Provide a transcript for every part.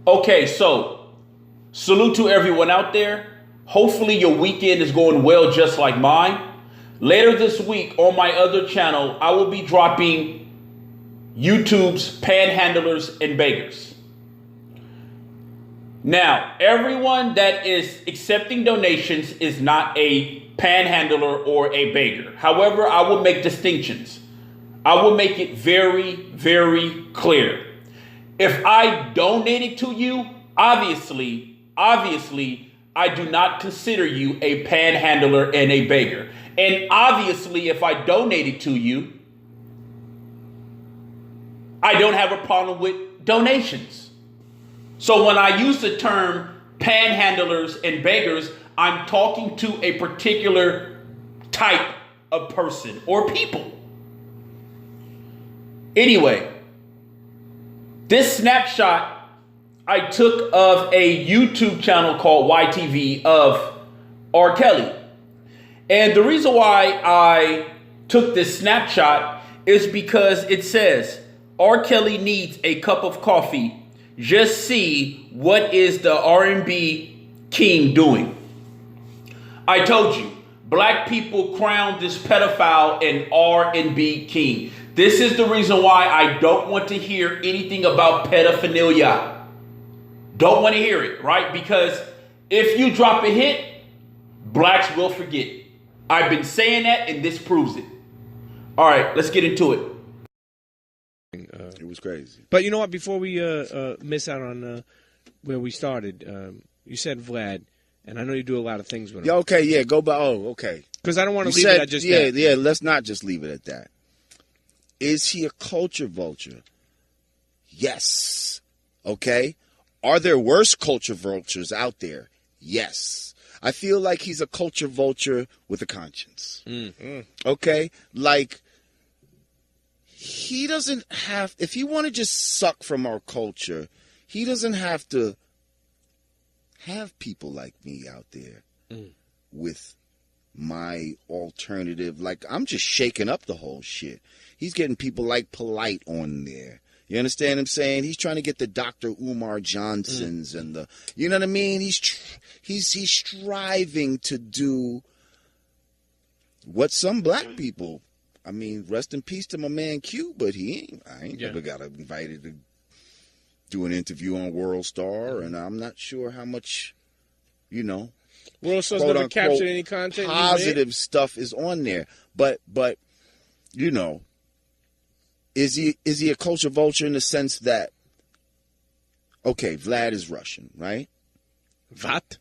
Okay, so salute to everyone out there. Hopefully your weekend is going well just like mine. Later this week on my other channel, I will be dropping YouTube's panhandlers and beggars. Now, everyone that is accepting donations is not a panhandler or a beggar. However, I will make distinctions. I will make it very, very clear. If I donated to you, obviously, I do not consider you a panhandler and a beggar. And obviously, if I donated to you, I don't have a problem with donations. So when I use the term panhandlers and beggars, I'm talking to a particular type of person or people. Anyway, this snapshot I took of a YouTube channel called YTV of R. Kelly. And the reason why I took this snapshot is because it says, R. Kelly needs a cup of coffee. Just see what is the R&B king doing. I told you, black people crown this pedophile an R&B king. This is the reason why I don't want to hear anything about pedophilia. Don't want to hear it, right? Because if you drop a hit, blacks will forget. I've been saying that, and this proves it. All right, let's get into it. It was crazy. But you know what? Before we miss out on where we started, you said Vlad, and I know you do a lot of things with him. Yeah, okay, yeah, go by. Oh, okay. Because I don't want to leave it at just that. Yeah, let's not just leave it at that. Is he a culture vulture? Yes. Okay. Are there worse culture vultures out there? Yes. I feel like he's a culture vulture with a conscience. Okay? Like, he doesn't have, if he want to just suck from our culture, he doesn't have to have people like me out there with my alternative. Like, I'm just shaking up the whole shit. He's getting people like Polite on there. You understand what I'm saying? He's trying to get the Dr. Umar Johnsons and the, you know what I mean? He's striving to do what some black people, I mean, rest in peace to my man Q, but I ain't never got invited to do an interview on World Star, and I'm not sure how much, you know, World Star's never captured any content. Positive stuff is on there, but you know, is he a culture vulture in the sense that, okay, Vlad is Russian, right? What?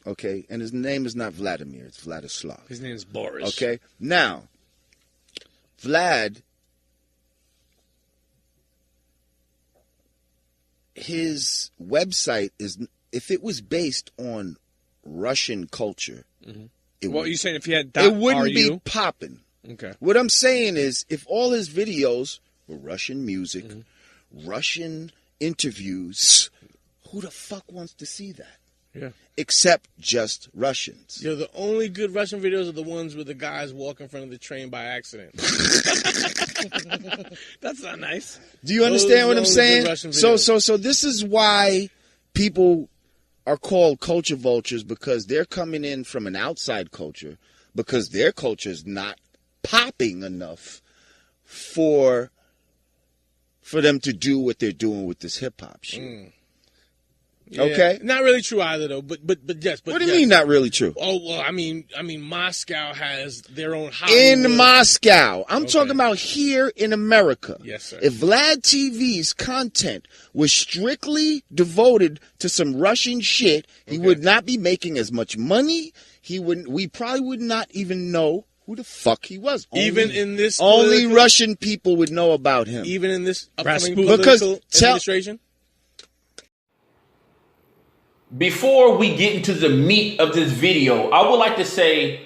Okay, and his name is not Vladimir; it's Vladislav. His name is Boris. Okay, now Vlad, his website is, if it was based on Russian culture, You're saying if he had it wouldn't be popping. Okay. What I'm saying is, if all his videos were Russian music, Russian interviews, who the fuck wants to see that? Yeah. Except just Russians. Yo, the only good Russian videos are the ones where the guys walk in front of the train by accident. That's not nice. Do you understand what I'm saying? So this is why people are called culture vultures, because they're coming in from an outside culture, because their culture is not popping enough for them to do what they're doing with this hip hop shit. Yeah, okay, not really true either, though. But yes. But what do you mean not really true? Oh well, I mean, Moscow has their own Hollywood. In Moscow, I'm talking about here in America. Yes, sir. If Vlad TV's content was strictly devoted to some Russian shit, he would not be making as much money. We probably would not even know who the fuck he was. Even in this, only Russian people would know about him. Even in this upcoming because political administration. Before we get into the meat of this video, I would like to say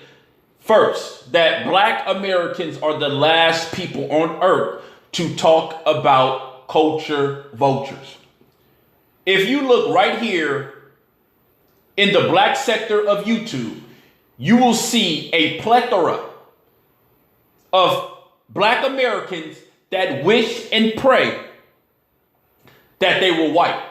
first that black Americans are the last people on earth to talk about culture vultures. If you look right here in the black sector of YouTube, you will see a plethora of black Americans that wish and pray that they were white.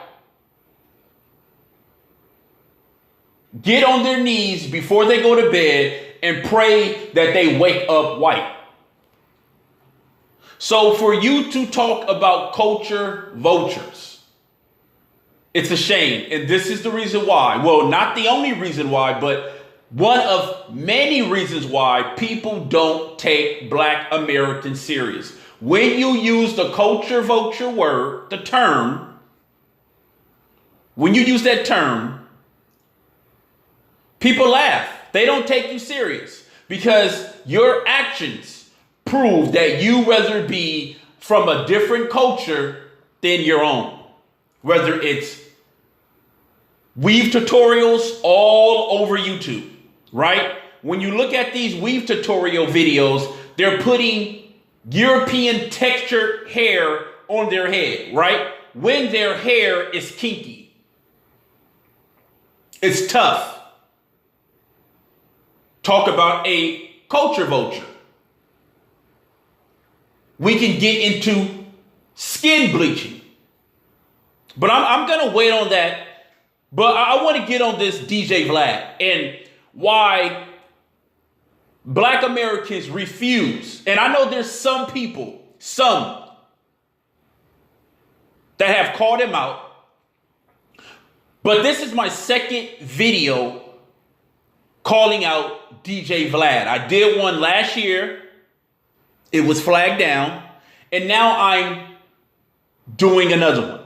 get on their knees before they go to bed and pray that they wake up white. So for you to talk about culture vultures, it's a shame. And this is the reason why. Well, not the only reason why, but one of many reasons why people don't take Black Americans serious. When you use the culture vulture word, the term, when you use that term, people laugh. They don't take you serious because your actions prove that you rather be from a different culture than your own. Whether it's weave tutorials all over YouTube, right? When you look at these weave tutorial videos, they're putting European textured hair on their head, right? When their hair is kinky. It's tough. Talk about a culture vulture. We can get into skin bleaching. But I'm going to wait on that. But I want to get on this DJ Vlad and why Black Americans refuse. And I know there's some people, some that have called him out. But this is my second video calling out DJ Vlad. I did one last year. It was flagged down. And now I'm doing another one.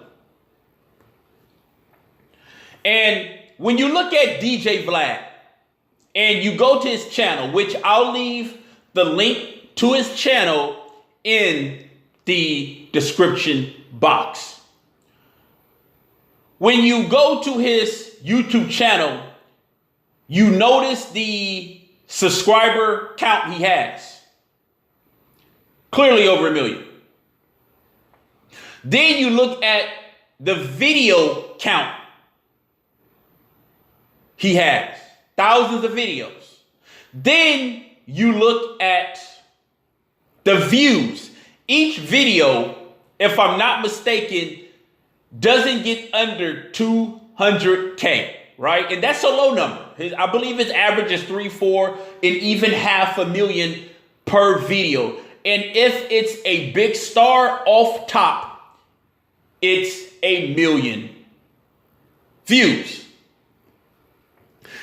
And when you look at DJ Vlad and you go to his channel, which I'll leave the link to his channel in the description box. When you go to his YouTube channel, you notice the subscriber count he has. Clearly over 1 million. Then you look at the video count he has. Thousands of videos. Then you look at the views. Each video, if I'm not mistaken, doesn't get under 200K, right? And that's a low number. I believe his average is 3, 4, and even 500,000 per video. And if it's a big star off top, it's 1 million views.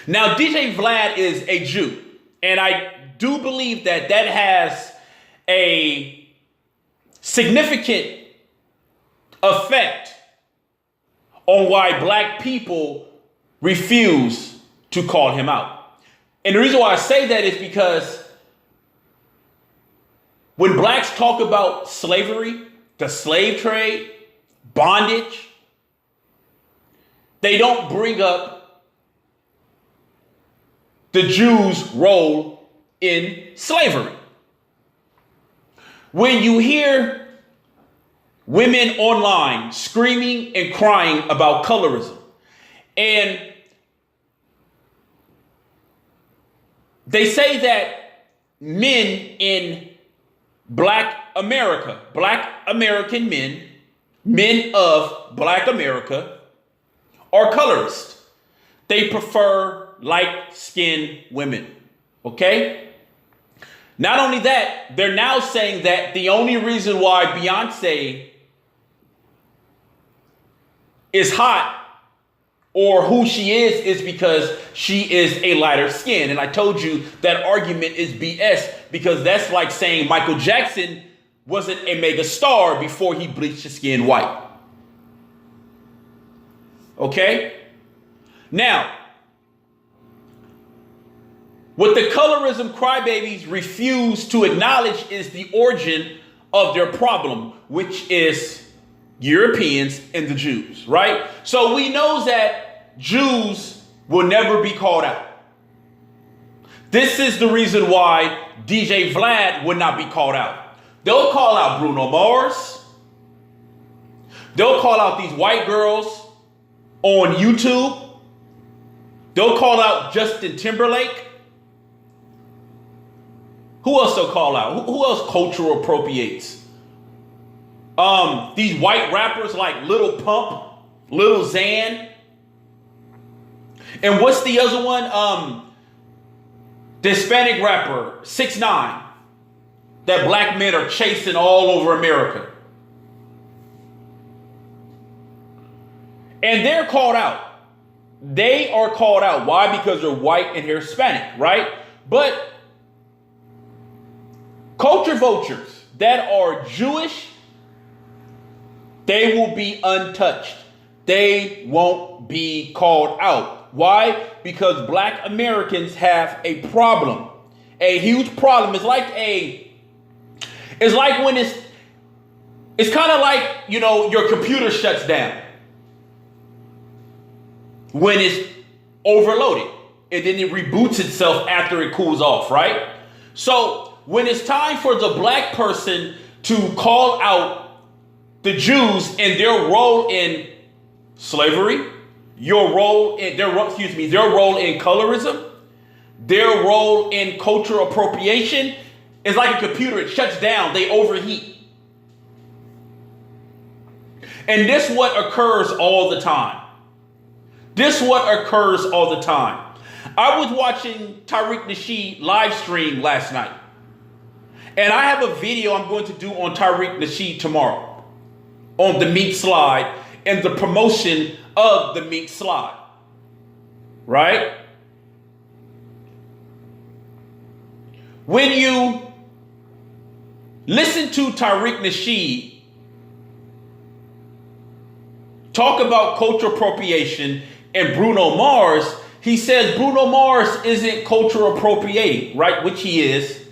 Now, DJ Vlad is a Jew, and I do believe that that has a significant effect on why Black people refuse to call him out. And the reason why I say that is because when Blacks talk about slavery, the slave trade, bondage, they don't bring up the Jews' role in slavery. When you hear women online screaming and crying about colorism, and they say that men in Black America, Black American men, men of Black America, are colorist. They prefer light-skinned women, okay? Not only that, they're now saying that the only reason why Beyonce is hot or who she is because she is a lighter skin. And I told you that argument is BS because that's like saying Michael Jackson wasn't a mega star before he bleached his skin white. Okay? Now, what the colorism crybabies refuse to acknowledge is the origin of their problem, which is Europeans and the Jews, right? So we know that Jews will never be called out. This is the reason why DJ Vlad would not be called out. They'll call out Bruno Mars. They'll call out these white girls on YouTube. They'll call out Justin Timberlake. Who else they'll call out? Who else cultural appropriates? These white rappers like Lil Pump, Lil Xan. And what's the other one? The Hispanic rapper, 6ix9ine, that black men are chasing all over America. And they're called out. They are called out. Why? Because they're white and they're Hispanic, right? But culture vultures that are Jewish, they will be untouched. They won't be called out. Why? Because black Americans have a problem. A huge problem. It's like when it's kind of like, you know, your computer shuts down when it's overloaded, and then it reboots itself after it cools off, right? So when it's time for the black person to call out the Jews and their role in slavery, their role in colorism, their role in cultural appropriation, is like a computer. It shuts down. They overheat. And this what occurs all the time. This what occurs all the time. I was watching Tariq Nasheed live stream last night. And I have a video I'm going to do on Tariq Nasheed tomorrow on the Meek Slide and the promotion of the Meek Slide. Right? When you listen to Tariq Nasheed talk about cultural appropriation and Bruno Mars, he says Bruno Mars isn't cultural appropriating, right? Which he is.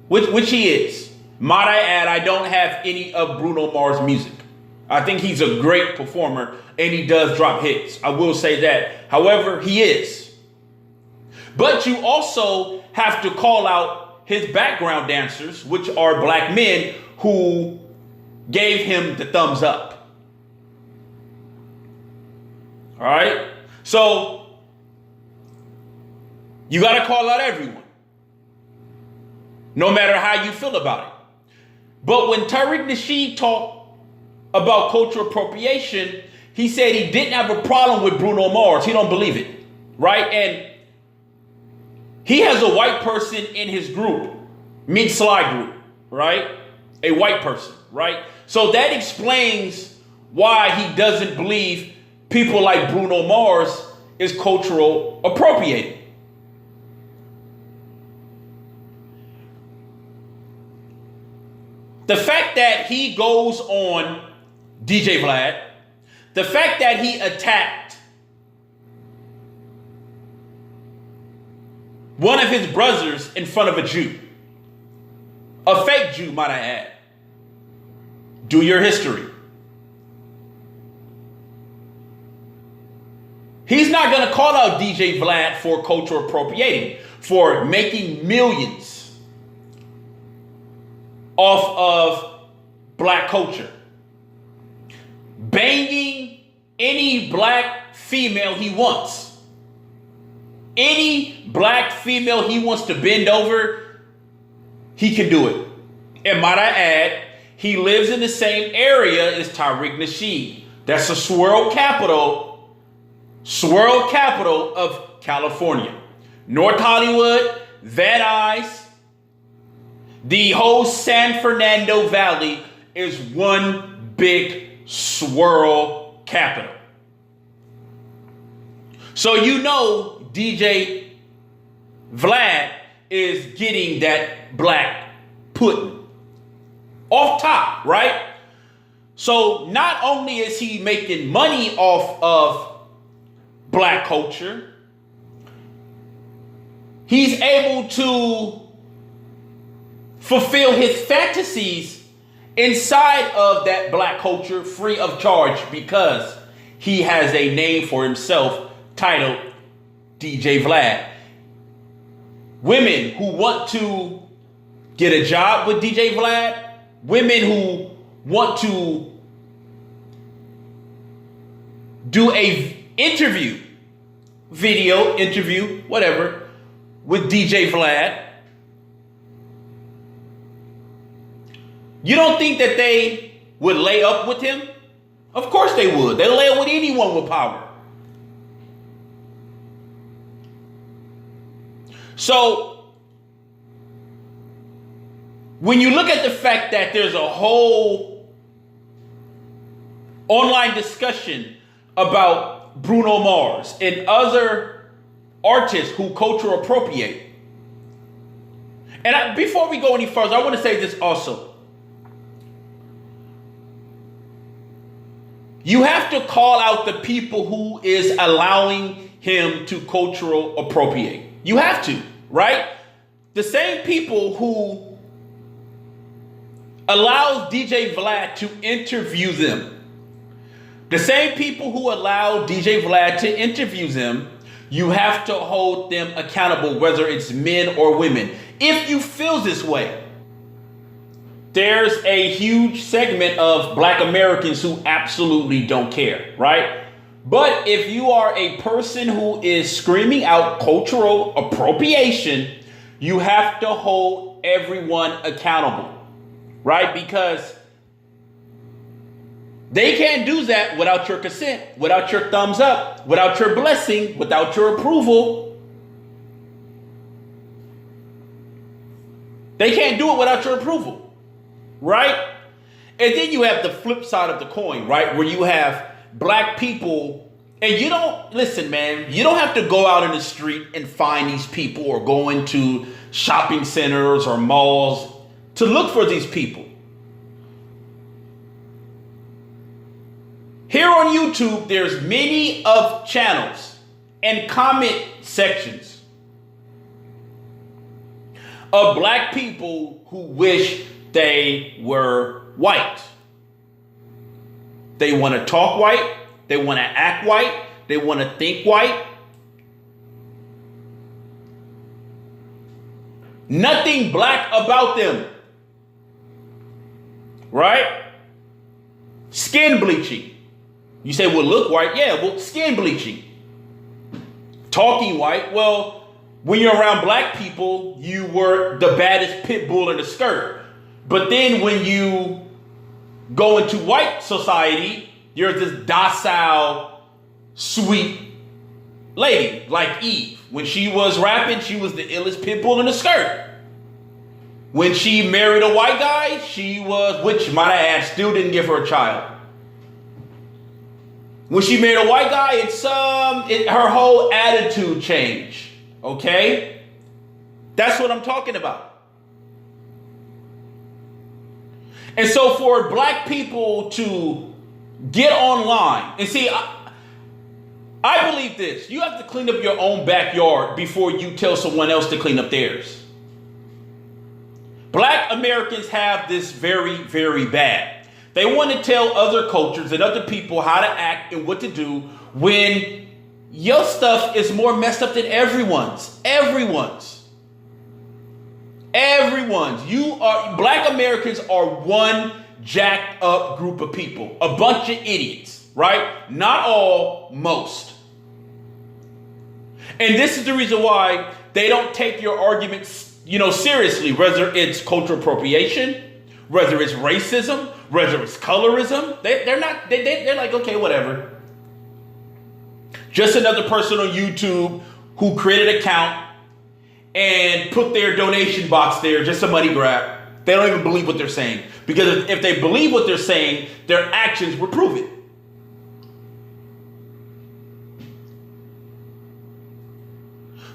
Which he is. Might I add, I don't have any of Bruno Mars' music. I think he's a great performer and he does drop hits. I will say that. However, he is. But you also have to call out his background dancers, which are black men who gave him the thumbs up. All right? So, you got to call out everyone, no matter how you feel about it. But when Tariq Nasheed talked about cultural appropriation, he said he didn't have a problem with Bruno Mars. He don't believe it, right? And he has a white person in his group, Meek Slide group, right? A white person, right? So that explains why he doesn't believe people like Bruno Mars is cultural appropriating. The fact that he goes on DJ Vlad, the fact that he attacked one of his brothers in front of a Jew, a fake Jew, might I add. Do your history. He's not going to call out DJ Vlad for cultural appropriating, for making millions off of black culture. Banging any black female he wants. Any black female he wants to bend over, he can do it. And might I add, he lives in the same area as Tariq Nasheed. That's the swirl capital of California. North Hollywood, Van Nuys, the whole San Fernando Valley is one big swirl capital. So you know DJ Vlad is getting that black pudding off top, right? So not only is he making money off of black culture, he's able to fulfill his fantasies inside of that black culture free of charge because he has a name for himself titled DJ Vlad. Women who want to get a job with DJ Vlad, women who want to do a video interview, whatever, with DJ Vlad. You don't think that they would lay up with him? Of course they would. They'll lay up with anyone with power. So when you look at the fact that there's a whole online discussion about Bruno Mars and other artists who culture appropriate. And before we go any further, I want to say this also. You have to call out the people who is allowing him to cultural appropriate. You have to, right? The same people who allows DJ Vlad to interview them. The same people who allow DJ Vlad to interview them, you have to hold them accountable, whether it's men or women. If you feel this way, there's a huge segment of Black Americans who absolutely don't care, right? But if you are a person who is screaming out cultural appropriation, you have to hold everyone accountable, right? Because they can't do that without your consent, without your thumbs up, without your blessing, without your approval. They can't do it without your approval, right? And then you have the flip side of the coin, right? Where you have Black people, and you don't, listen, man, you don't have to go out in the street and find these people or go into shopping centers or malls to look for these people. Here on YouTube, there's many of channels and comment sections of Black people who wish they were white. They want to talk white. They want to act white. They want to think white. Nothing Black about them. Right? Skin bleaching. You say, well, look white. Yeah, well, skin bleaching. Talking white. Well, when you're around Black people, you were the baddest pit bull in the skirt. But then when you go into white society, you're this docile, sweet lady like Eve. When she was rapping, she was the illest pit bull in the skirt. When she married a white guy, she was, which might I add, still didn't give her a child. When she married a white guy, her whole attitude changed. Okay? That's what I'm talking about. And so for Black people to get online, and see, I believe this. You have to clean up your own backyard before you tell someone else to clean up theirs. Black Americans have this very, very bad. They want to tell other cultures and other people how to act and what to do when your stuff is more messed up than everyone's. Everyone's. Black Americans are one jacked up group of people. A bunch of idiots, right? Not all, most. And this is the reason why they don't take your arguments, seriously, whether it's cultural appropriation, whether it's racism, whether it's colorism. They're like, okay, whatever. Just another person on YouTube who created an account and put their donation box there, just a money grab. They don't even believe what they're saying. Because if they believe what they're saying, their actions would prove it.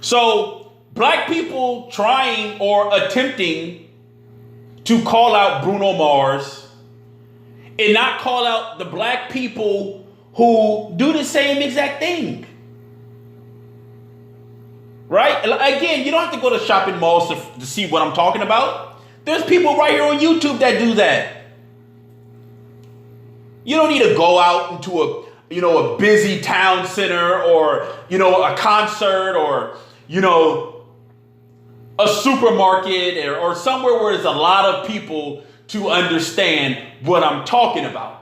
So, Black people trying or attempting to call out Bruno Mars and not call out the Black people who do the same exact thing. Right? Again, you don't have to go to shopping malls to see what I'm talking about. There's people right here on YouTube that do that. You don't need to go out into a busy town center or, a concert or, a supermarket or somewhere where there's a lot of people to understand what I'm talking about.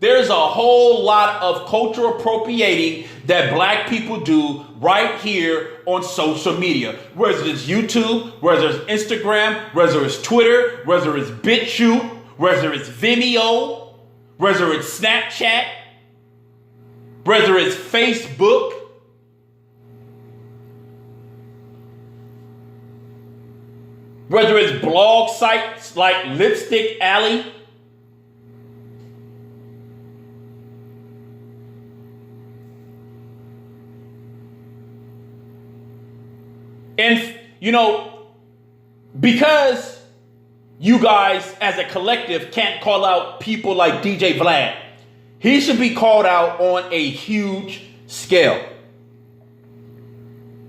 There's a whole lot of cultural appropriating that Black people do right here on social media. Whether it's YouTube, whether it's Instagram, whether it's Twitter, whether it's BitChute, whether it's Vimeo, whether it's Snapchat, whether it's Facebook. Whether it's blog sites like Lipstick Alley, and because you guys as a collective can't call out people like DJ Vlad, he should be called out on a huge scale.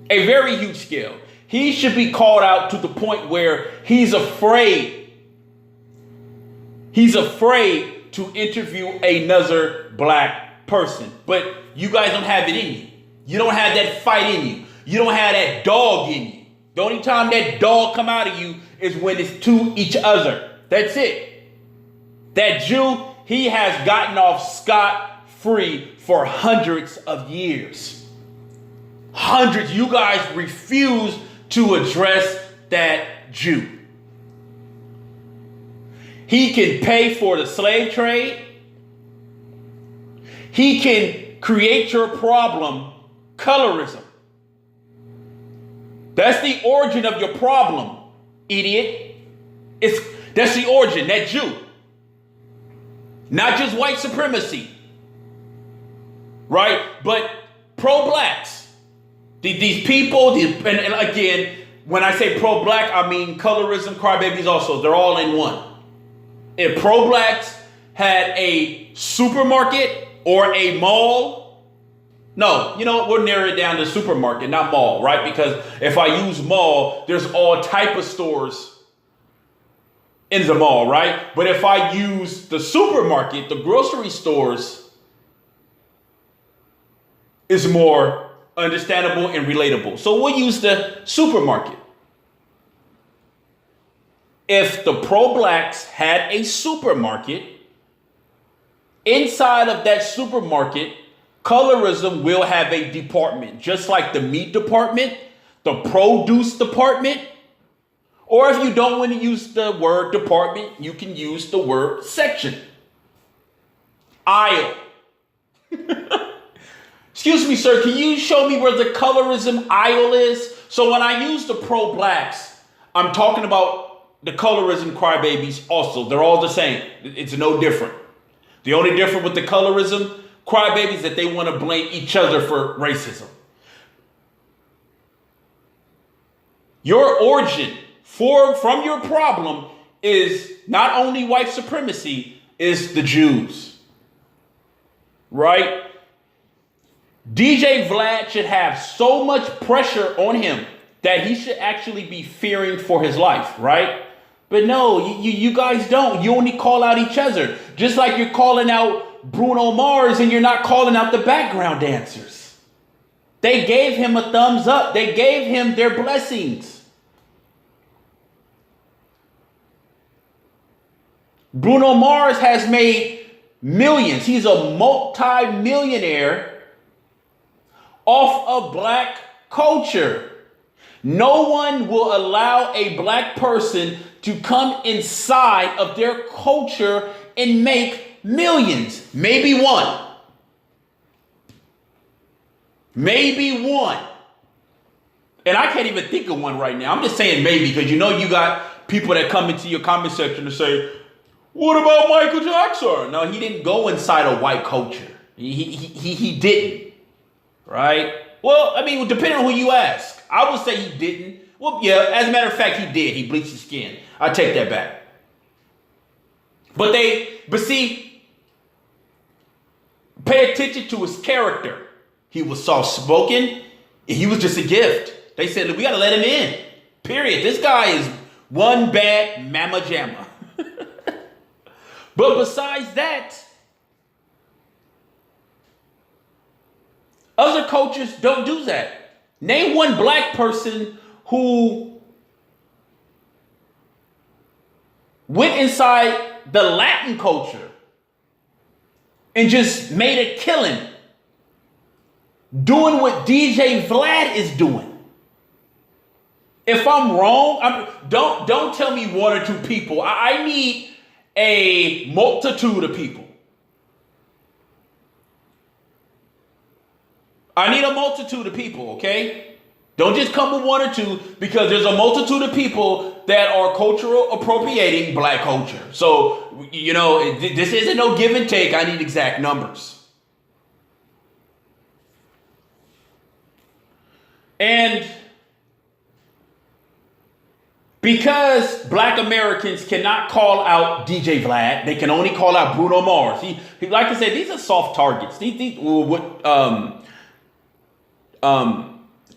A very huge scale. He should be called out to the point where he's afraid. He's afraid to interview another black person. But you guys don't have it in you. You don't have that fight in you. You don't have that dog in you. The only time that dog come out of you is when it's to each other. That's it. That Jew, he has gotten off scot-free for hundreds of years. Hundreds. You guys refuse to address that Jew. He can pay for the slave trade. He can create your problem, colorism. That's the origin of your problem, idiot. That's the origin, that Jew. Not just white supremacy, right? But pro-blacks. These people, and again, when I say pro-black, I mean colorism, crybabies also. They're all in one. If pro-blacks had a supermarket or a mall, no, you know what? We'll narrow it down to supermarket, not mall, right? Because if I use mall, there's all type of stores in the mall, right? But if I use the supermarket, the grocery stores is more understandable and relatable. So we'll use the supermarket. If the pro-blacks had a supermarket, inside of that supermarket, colorism will have a department, just like the meat department, the produce department, or if you don't want to use the word department, you can use the word section. Aisle. Excuse me, sir, can you show me where the colorism aisle is? So when I use the pro-blacks, I'm talking about the colorism crybabies also. They're all the same. It's no different. The only difference with the colorism crybabies is that they want to blame each other for racism. Your origin from your problem is not only white supremacy, is the Jews. Right? DJ Vlad should have so much pressure on him that he should actually be fearing for his life, right? But no, you guys don't. You only call out each other. Just like you're calling out Bruno Mars and you're not calling out the background dancers. They gave him a thumbs up. They gave him their blessings. Bruno Mars has made millions. He's a multi-millionaire off of black culture. No one will allow a black person to come inside of their culture and make millions. Maybe one. Maybe one. And I can't even think of one right now. I'm just saying maybe because you got people that come into your comment section and say, what about Michael Jackson? No, he didn't go inside a white culture. He didn't. Right? Well, I mean, depending on who you ask. I would say he didn't. Well, yeah, as a matter of fact, he did. He bleached his skin. I take that back. But see, pay attention to his character. He was soft-spoken. He was just a gift. They said, we got to let him in. Period. This guy is one bad mama jamma. But besides that, other cultures don't do that. Name one black person who went inside the Latin culture and just made a killing doing what DJ Vlad is doing. If I'm wrong, don't tell me one or two people. I need a multitude of people. I need a multitude of people, okay? Don't just come with one or two, because there's a multitude of people that are cultural appropriating black culture. So, this isn't no give and take. I need exact numbers. And because black Americans cannot call out DJ Vlad, they can only call out Bruno Mars. He like I said, these are soft targets.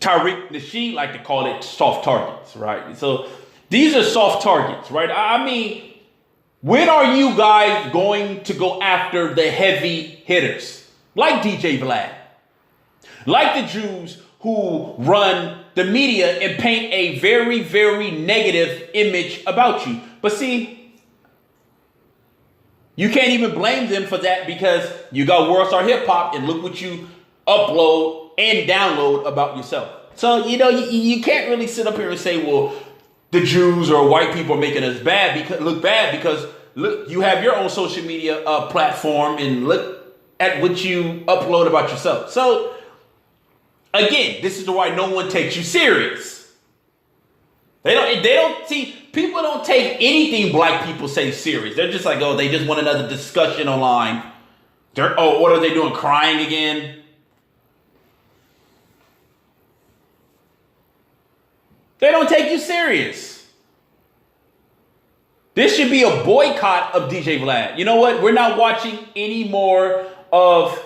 Tariq Nasheed like to call it soft targets, right? So these are soft targets, right? I mean, when are you guys going to go after the heavy hitters like DJ Vlad, like the Jews who run the media and paint a very, very negative image about you? But see, you can't even blame them for that, because you got World Star Hip Hop, and look what you upload and download about yourself. So, you can't really sit up here and say, well, the Jews or white people are making us look bad because look, you have your own social media platform, and look at what you upload about yourself. So, again, this is why no one takes you serious. People don't take anything black people say serious. They're just like, oh, they just want another discussion online. What are they doing? Crying again? They don't take you serious. This should be a boycott of DJ Vlad. You know what? We're not watching any more of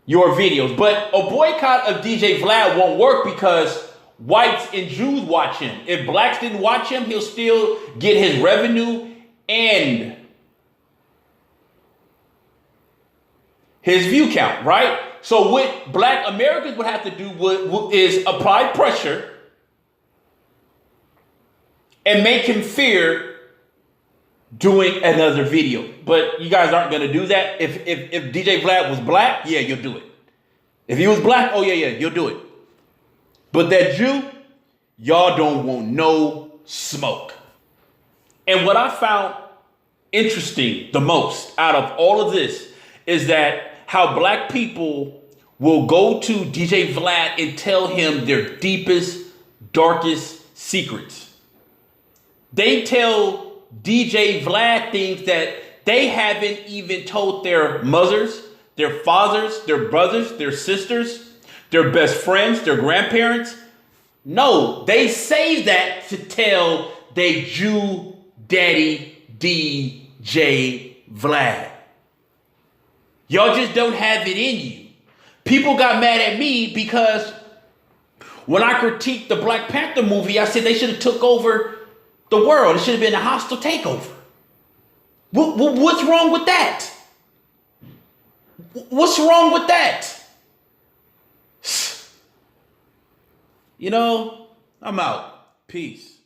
your videos. But a boycott of DJ Vlad won't work, because whites and Jews watch him. If blacks didn't watch him, he'll still get his revenue and his view count, right? So what black Americans would have to do is apply pressure and make him fear doing another video. But you guys aren't going to do that. If DJ Vlad was black, yeah, you'll do it. If he was black, oh yeah, you'll do it. But that Jew, y'all don't want no smoke. And what I found interesting the most out of all of this is that how black people will go to DJ Vlad and tell him their deepest, darkest secrets. They tell DJ Vlad things that they haven't even told their mothers, their fathers, their brothers, their sisters, their best friends, their grandparents. No, they say that to tell their Jew daddy DJ Vlad. Y'all just don't have it in you. People got mad at me because when I critiqued the Black Panther movie, I said they should have took over the world. It should have been a hostile takeover. What's wrong with that? What's wrong with that? I'm out. Peace.